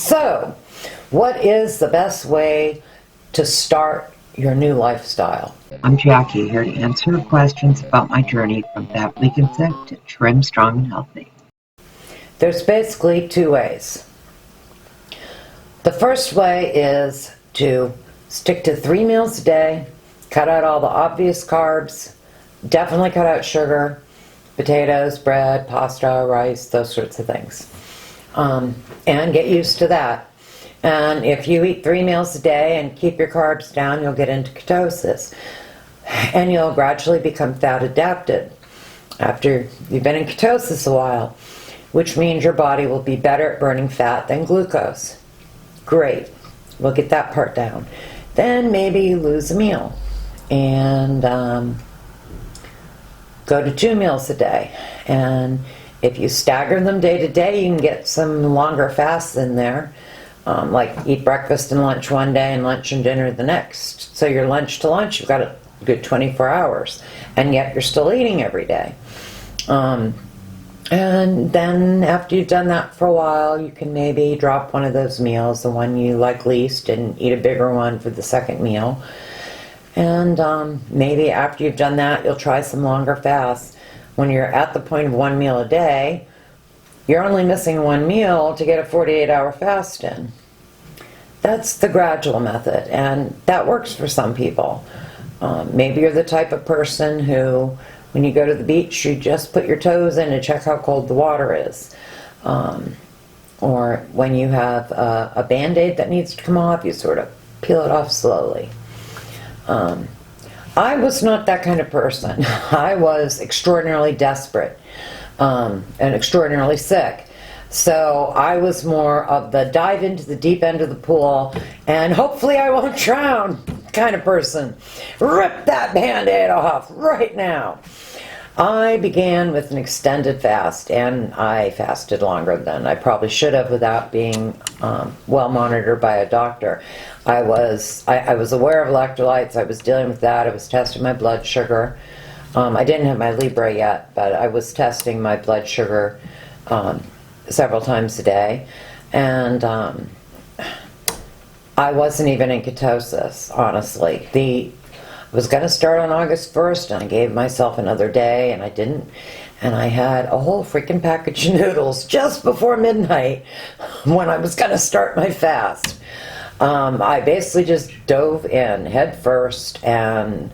So, what is the best way to start your new lifestyle? I'm Jackie, here to answer questions about my journey from fat weakened sick to trim, strong, and healthy. There's basically two ways. The first way is to stick to 3 meals a day, cut out all the obvious carbs, definitely cut out sugar, potatoes, bread, pasta, rice, those sorts of things. And get used to that. And if you eat 3 meals a day and keep your carbs down, you'll get into ketosis. And you'll gradually become fat adapted after you've been in ketosis a while, which means your body will be better at burning fat than glucose. Great. We'll get that part down. Then maybe you lose a meal and go to 2 meals a day. And if you stagger them day to day, you can get some longer fasts in there. Like eat breakfast and lunch one day and lunch and dinner the next. So your lunch to lunch, you've got a good 24 hours. And yet you're still eating every day. And then after you've done that for a while, you can maybe drop one of those meals, the one you like least, and eat a bigger one for the second meal. And maybe after you've done that, you'll try some longer fasts. When you're at the point of 1 meal a day, you're only missing 1 meal to get a 48-hour fast in. That's the gradual method, and that works for some people. Maybe you're the type of person who, when you go to the beach, you just put your toes in to check how cold the water is. Or when you have a Band-Aid that needs to come off, you sort of peel it off slowly. I was not that kind of person. I was extraordinarily desperate. And extraordinarily sick. So I was more of the dive into the deep end of the pool and hopefully I won't drown kind of person. Rip that Band-Aid off right now. I began with an extended fast, and I fasted longer than I probably should have without being well monitored by a doctor. I was aware of electrolytes. I was dealing with that. I was testing my blood sugar. I didn't have my Libre yet, but I was testing my blood sugar several times a day. And I wasn't even in ketosis, honestly. I was going to start on August 1st, and I gave myself another day, and I didn't. And I had a whole freaking package of noodles just before midnight when I was going to start my fast. I basically just dove in head first and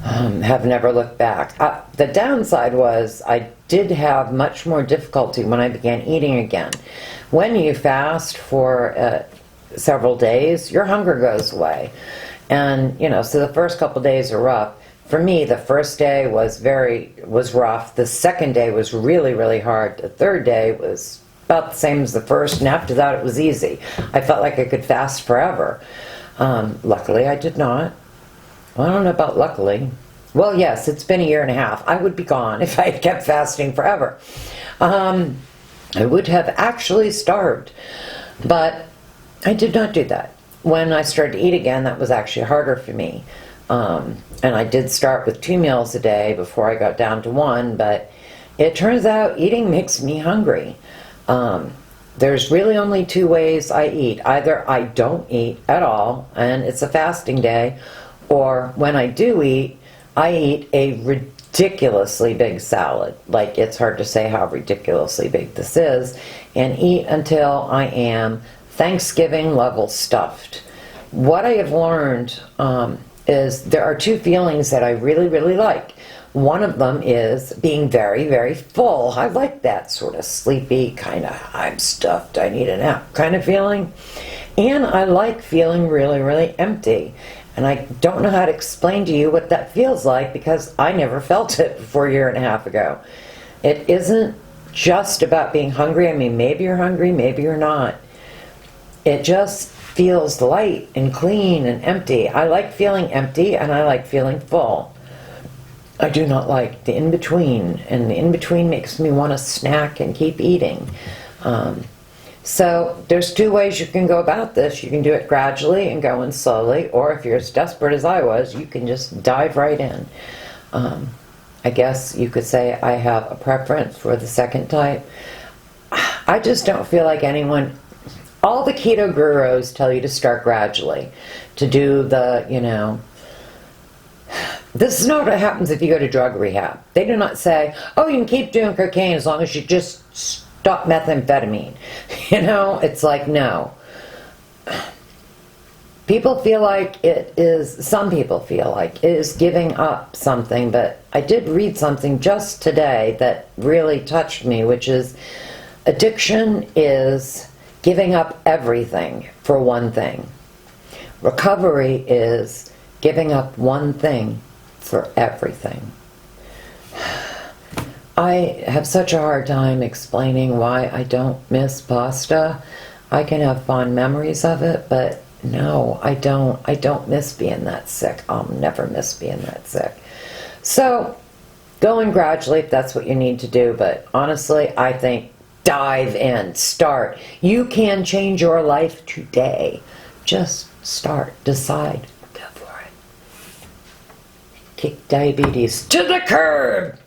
have never looked back. The downside was I did have much more difficulty when I began eating again. When you fast for several days, your hunger goes away. And, so the first couple days are rough. For me, the first day was rough. The second day was really, really hard. The third day was about the same as the first, and after that it was easy. I felt like I could fast forever. Luckily, I did not. Well, I don't know about luckily. Well, yes, it's been 1.5 years. I would be gone if I had kept fasting forever. I would have actually starved, but I did not do that. When I started to eat again, that was actually harder for me. And I did start with 2 meals a day before I got down to 1, but it turns out eating makes me hungry. There's really only 2 ways I eat. Either I don't eat at all, and it's a fasting day, or when I do eat, I eat a ridiculously big salad. Like, it's hard to say how ridiculously big this is, and eat until I am Thanksgiving level stuffed. What I have learned is there are 2 feelings that I really, really like. One of them is being very, very full. I like that sort of sleepy kind of, I'm stuffed, I need a nap kind of feeling. And I like feeling really, really empty. And I don't know how to explain to you what that feels like because I never felt it before 1.5 years ago. It isn't just about being hungry. I mean, maybe you're hungry, maybe you're not. It just feels light and clean and empty. I like feeling empty and I like feeling full. I do not like the in-between, and the in-between makes me want to snack and keep eating. So there's 2 ways you can go about this. You can do it gradually and go in slowly, or if you're as desperate as I was, you can just dive right in. I guess you could say I have a preference for the second type. I just don't feel like anyone all the keto gurus tell you to start gradually, to do the, this is not what happens if you go to drug rehab. They do not say, oh, you can keep doing cocaine as long as you just stop methamphetamine. It's like, no. People feel like some people feel like it is giving up something, but I did read something just today that really touched me, which is addiction is giving up everything for one thing. Recovery is giving up one thing for everything. I have such a hard time explaining why I don't miss pasta. I can have fond memories of it, but no, I don't. I don't miss being that sick. I'll never miss being that sick. So, going gradually if that's what you need to do, but honestly, I think dive in, start. You can change your life today. Just start, decide, go for it. Kick diabetes to the curb!